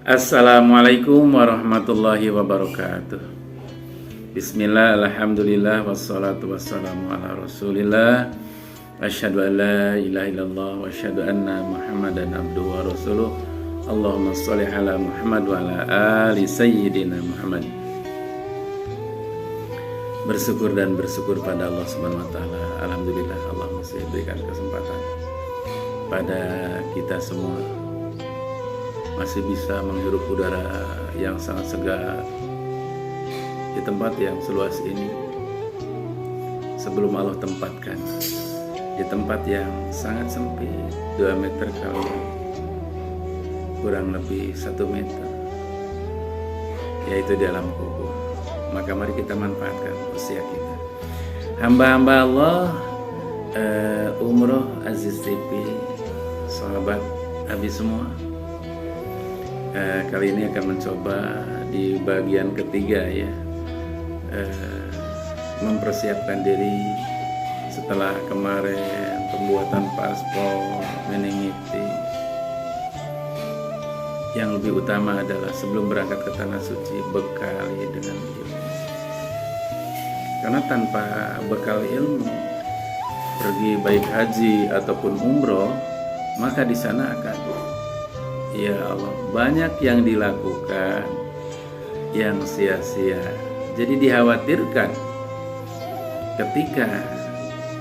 Assalamualaikum warahmatullahi wabarakatuh. Bismillah, alhamdulillah, wassalatu wassalamu ala rasulillah. Asyhadu an la ilaha illallah wa asyhadu anna muhammadan abduhu wa rasuluh. Allahumma sholli ala Muhammad wa ala ali sayyidina Muhammad. Bersyukur pada Allah Subhanahu wa taala. Alhamdulillah, Allah masih berikan kesempatan pada kita semua masih bisa menghirup udara yang sangat segar di tempat yang seluas ini, sebelum Allah tempatkan di tempat yang sangat sempit 2 meter kali kurang lebih 1 meter, yaitu di alam kubur. Maka mari kita manfaatkan usia kita. Hamba-hamba Allah, Umroh Aziz TV, sahabat Abi semua, kali ini akan mencoba di bagian ketiga ya, mempersiapkan diri setelah kemarin pembuatan paspor, meningitis. Yang lebih utama adalah sebelum berangkat ke Tanah Suci, bekali dengan ilmu. Karena tanpa bekal ilmu, pergi baik haji ataupun umroh, maka di sana akan, ya Allah, banyak yang dilakukan yang sia-sia. Jadi dikhawatirkan ketika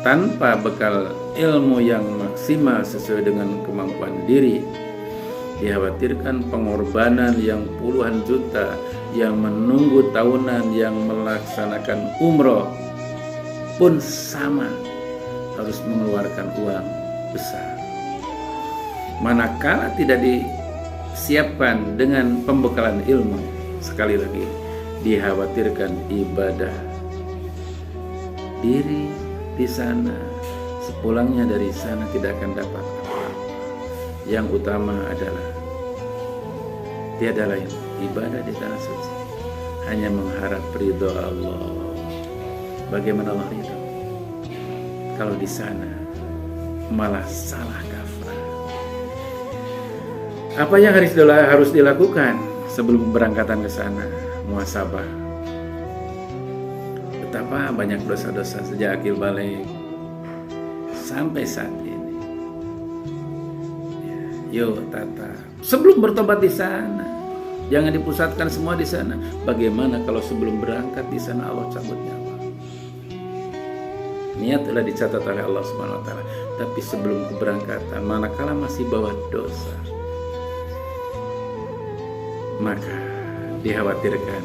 tanpa bekal ilmu yang maksimal sesuai dengan kemampuan diri, dikhawatirkan pengorbanan yang puluhan juta yang menunggu tahunan yang melaksanakan umroh pun sama harus mengeluarkan uang besar. Manakala tidak disiapkan dengan pembekalan ilmu, sekali lagi dikhawatirkan ibadah diri di sana, sepulangnya dari sana tidak akan dapat apa-apa. Yang utama adalah tiada lain ibadah di Tanah Suci, hanya mengharap ridho Allah. Bagaimana Allah ridho kalau di sana malah salah kaprah? Apa yang harus dilakukan sebelum berangkatan ke sana? Muhasabah. Betapa banyak dosa-dosa sejak akil balik sampai saat ini. Yuk tata. Sebelum bertobat di sana, jangan dipusatkan semua di sana. Bagaimana kalau sebelum berangkat di sana Allah cabut nyawa? Niat telah dicatat oleh Allah Subhanahu wa taala, tapi sebelum keberangkatan, manakala masih bawa dosa, maka dikhawatirkan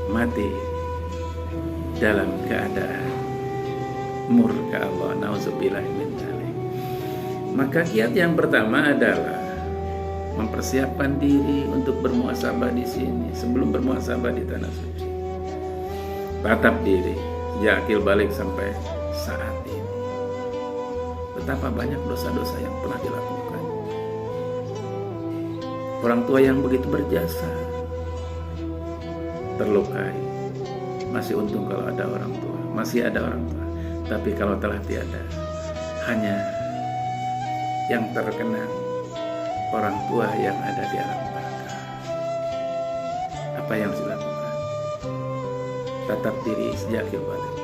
mati dalam keadaan murka Allah. Nauzubillah min dzalik. Maka kiat yang pertama adalah mempersiapkan diri untuk bermuhasabah di sini sebelum bermuhasabah di Tanah Suci. Tatap diri sejak akil balik sampai saat ini. Betapa banyak dosa-dosa yang pernah dilakukan. Orang tua yang begitu berjasa terlukai. Masih untung kalau ada orang tua, masih ada orang tua. Tapi kalau telah tiada, hanya yang terkenang orang tua yang ada di alam neraka. Apa yang harus dilakukan? Tatap diri sejak akil balik,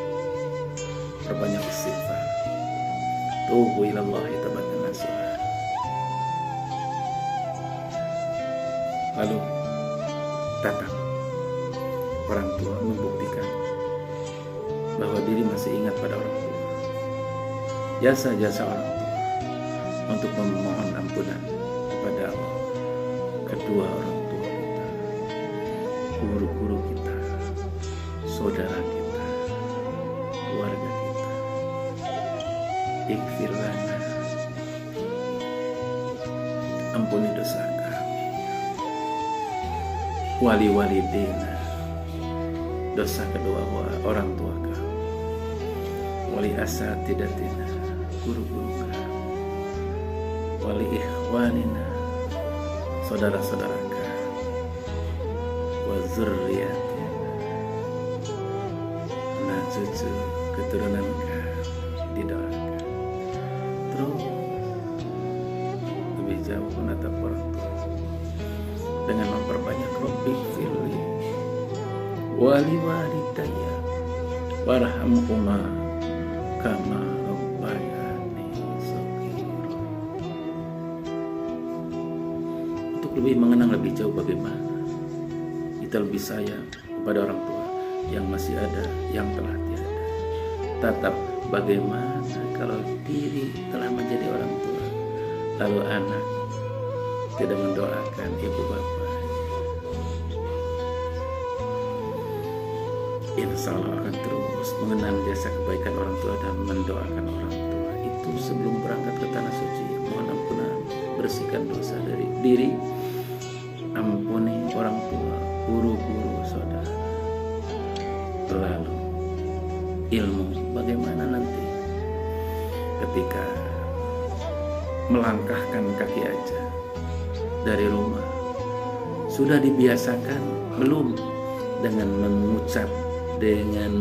perbanyak istighfar, tubu ilallahi taubatan nasuha. Lalu tatap orang tua, membuktikan bahwa diri masih ingat pada orang tua, jasa-jasa orang tua untuk memohon ampunan kepada Allah. Kedua orang tua kita, guru-guru kita, saudara kita, keluarga kita. Ighfir lana, ampuni dosa kami. Wali-walidina, dosa kedua orang tua kami. Wali asatidatina, guru-guru kami. Wali ikhwanina, saudara-saudara kami. Wa dzurriyyatina, anak cucu keturunan kami didoakan. Terus lebih jauh menatap orang tua dengan wali walidayya warhamhuma kama rabbayani shaghira. Untuk lebih mengenang lebih jauh bagaimana kita lebih sayang kepada orang tua yang masih ada, yang telah tiada. Tetap bagaimana kalau diri telah menjadi orang tua, lalu anak tidak mendoakan ibu bapak, insya Allah akan terus mengenang jasa kebaikan orang tua dan mendoakan orang tua. Itu sebelum berangkat ke tanah suci, mohon ampunan, bersihkan dosa dari diri, ampuni orang tua, guru-guru, saudara. Lalu ilmu, bagaimana nanti ketika melangkahkan kaki aja dari rumah, sudah dibiasakan belum dengan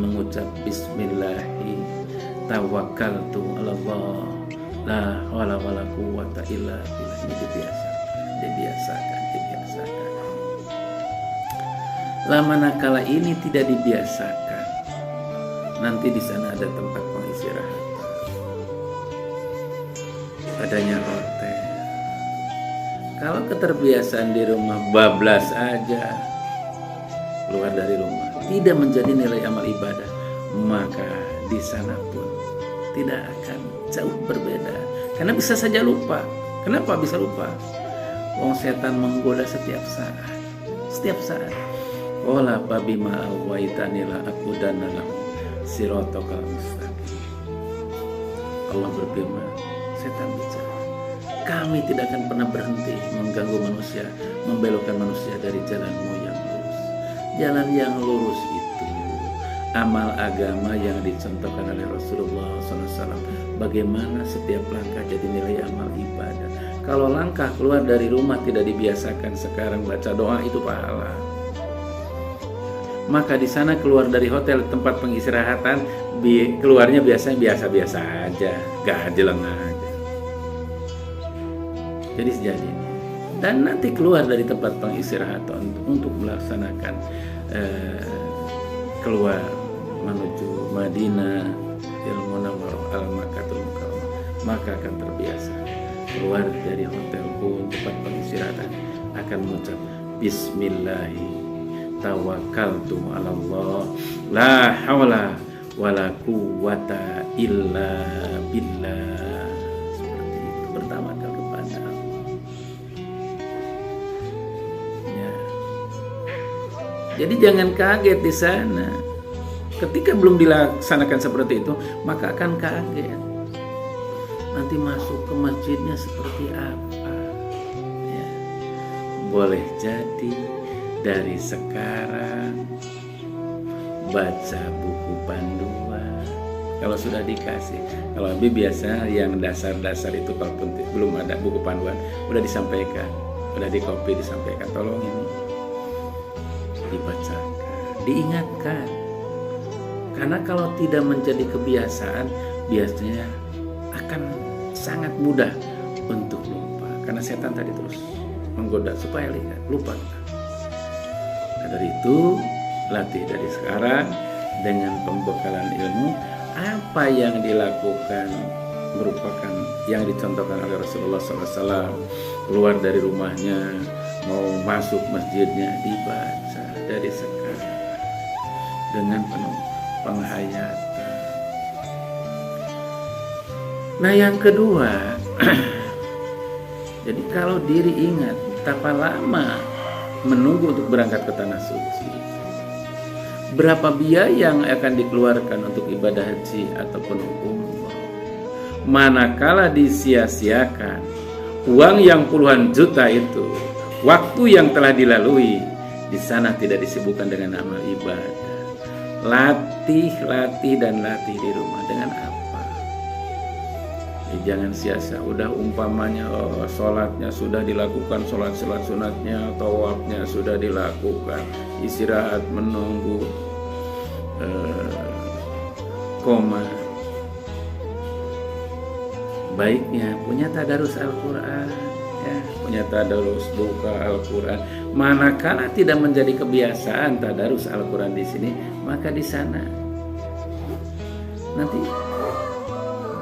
mengucap bismillahi tawakkaltu 'ala Allah la haula wala quwwata illa billah. Ini dibiasakan. Lah manakala ini tidak dibiasakan, nanti di sana ada tempat pengistirahatan, adanya hotel. Kalau keterbiasaan di rumah bablas aja, keluar dari rumah tidak menjadi nilai amal ibadah, maka di sana pun tidak akan jauh berbeda. Karena bisa saja lupa. Kenapa bisa lupa? Wong setan menggoda setiap saat. Qala fabima awaitani la aqudanna lahum siratal mustaqim. Allah berfirman, setan bicara, kami tidak akan pernah berhenti mengganggu manusia, membelokkan manusia dari jalanmu yang lurus. Jalan yang lurus itu amal agama yang dicontohkan oleh Rasulullah SAW. Bagaimana setiap langkah jadi nilai amal ibadah. Kalau langkah keluar dari rumah tidak dibiasakan, sekarang baca doa itu pahala. Maka di sana keluar dari hotel tempat pengistirahatan, keluarnya biasa-biasa aja, gajelang aja. Jadi sejadi ini. Dan nanti keluar dari tempat pengistirahatan untuk melaksanakan keluar menuju Madinah, Al-Munawwarah, Al-Makkahul Mukarramah, maka akan terbiasa. Keluar dari hotel pun tempat pengistirahatan akan mengucap Bismillahi tawakkaltu 'ala Allah la haula wala quwwata illa billah. Seperti itu, bertawakal kepada Allah. Ya. Jadi jangan kaget di sana. Ketika belum dilaksanakan seperti itu, maka akan kaget. Nanti masuk ke masjidnya seperti apa? Ya. Boleh jadi dari sekarang baca buku panduan. Kalau sudah dikasih, kalau Habib biasa yang dasar-dasar itu kalaupun belum ada buku panduan, udah disampaikan, udah dikopi disampaikan. Tolong ini dibacakan, diingatkan. Karena kalau tidak menjadi kebiasaan, biasanya akan sangat mudah untuk lupa. Karena setan tadi terus menggoda supaya lupa. Dari itu, latih dari sekarang dengan pembekalan ilmu. Apa yang dilakukan merupakan yang dicontohkan oleh Rasulullah SAW. Keluar dari rumahnya, mau masuk masjidnya, dibaca dari sekarang dengan penuh penghayatan. Nah yang kedua, jadi kalau diri ingat betapa lama menunggu untuk berangkat ke tanah suci, berapa biaya yang akan dikeluarkan untuk ibadah haji ataupun umrah, manakala disia-siakan uang yang puluhan juta itu, waktu yang telah dilalui di sana tidak disibukkan dengan amal ibadah. Latih di rumah dengan apa? Jangan sia-sia. Udah umpamanya sholatnya sudah dilakukan, sholat sunatnya, tawafnya sudah dilakukan, istirahat menunggu koma. Baiknya punya tadarus Al-Quran, ya, punya tadarus buka Al-Quran, Manakala tidak menjadi kebiasaan tadarus Al-Quran di sini, maka di sana nanti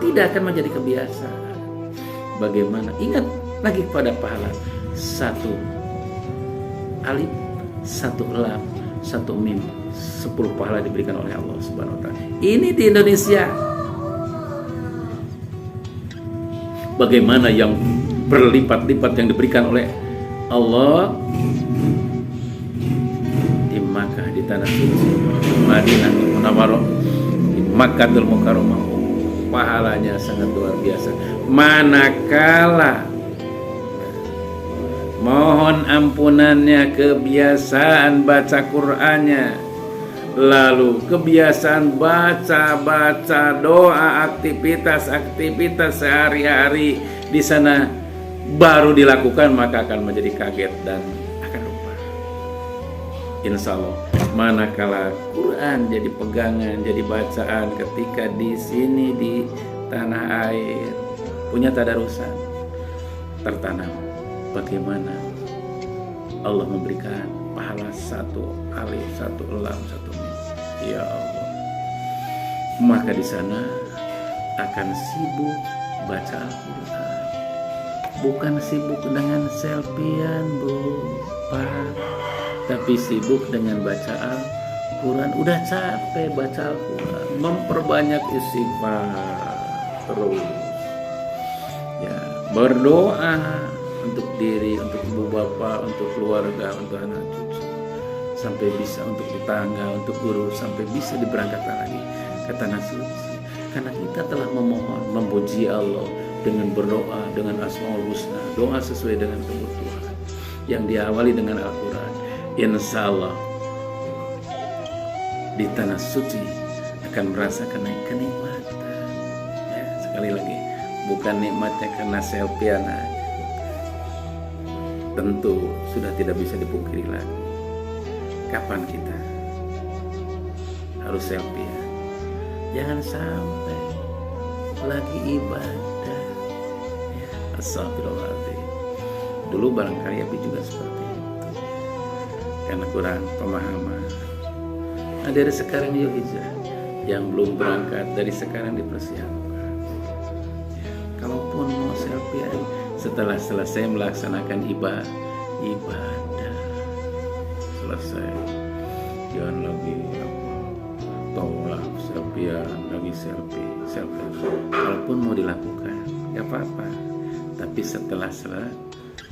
tidak akan menjadi kebiasaan. Bagaimana? Ingat lagi pada pahala. 1 alif, 1 lam, 1 mim, 10 pahala diberikan oleh Allah Subhanahu wa taala. Ini di Indonesia. Bagaimana yang berlipat-lipat yang diberikan oleh Allah di Makkah, di tanah suci, Madinah Munawwarah, di Makkatul Mukarramah, pahalanya sangat luar biasa. Manakala mohon ampunannya kebiasaan baca Qur'annya, lalu kebiasaan baca doa, aktivitas sehari-hari di sana baru dilakukan, maka akan menjadi kaget dan akan lupa. Insya Allah, manakala Quran jadi pegangan, jadi bacaan ketika di sini di tanah air punya tadarusan, tertanam bagaimana Allah memberikan pahala 1 alif, 1 lam, 1 mim. Ya Allah, maka di sana akan sibuk baca Al-Quran, bukan sibuk dengan selfiean, Bu, Pak, tapi sibuk dengan baca Al-Quran. Udah capek baca Al-Quran, memperbanyak istighfar terus, ya, berdoa untuk diri, untuk ibu bapak, untuk keluarga, untuk anak cucu, sampai bisa untuk tetangga, untuk guru, sampai bisa diberangkatkan lagi ke tanah suci. Karena kita telah memohon, memuji Allah dengan berdoa dengan Asmaul Husna, doa sesuai dengan kebutuhan yang diawali dengan Al-Quran. Insya Allah di tanah suci akan merasakan kenikmatan. Ya, sekali lagi, bukan nikmatnya karena selfie aja, tentu sudah tidak bisa dipungkiri lagi. Kapan kita harus selfie ya? Jangan sampai lagi ibadah. Ya, astagfirullahaladzim. Dulu barangkali Abi juga seperti itu, karena kurang pemahaman. Nah, dari sekarang yuk hijrah. Yang belum berangkat dari sekarang dipersiapkan. Ya, kalaupun mau selfie setelah selesai melaksanakan ibadah, selesai, jangan lagi tawaf, selfie. Kalaupun mau dilakukan, gak apa-apa. Tapi setelah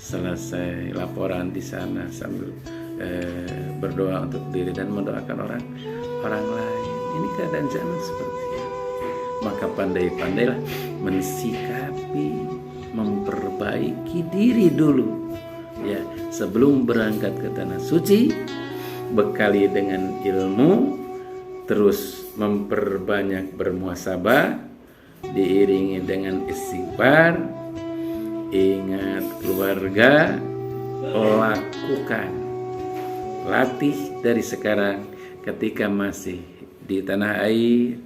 selesai laporan di sana sambil berdoa untuk diri dan mendoakan orang lain. Ini keadaan zaman seperti ini. Maka pandai-pandailah mensikapi, memperbaiki diri dulu, ya, sebelum berangkat ke tanah suci. Bekali dengan ilmu, terus memperbanyak bermuhasabah, diiringi dengan istighfar. Ingat keluarga, lakukan, latih dari sekarang ketika masih di tanah air,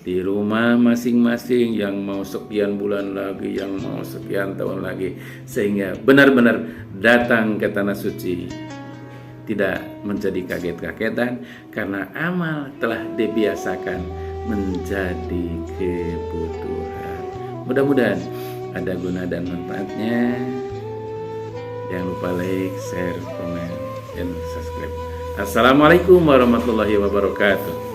di rumah masing-masing, yang mau sekian bulan lagi, yang mau sekian tahun lagi, sehingga benar-benar datang ke tanah suci tidak menjadi kaget-kagetan, karena amal telah dibiasakan menjadi kebutuhan. Mudah-mudahan ada guna dan manfaatnya. Jangan lupa like, share, komen, dan subscribe. Assalamualaikum warahmatullahi wabarakatuh.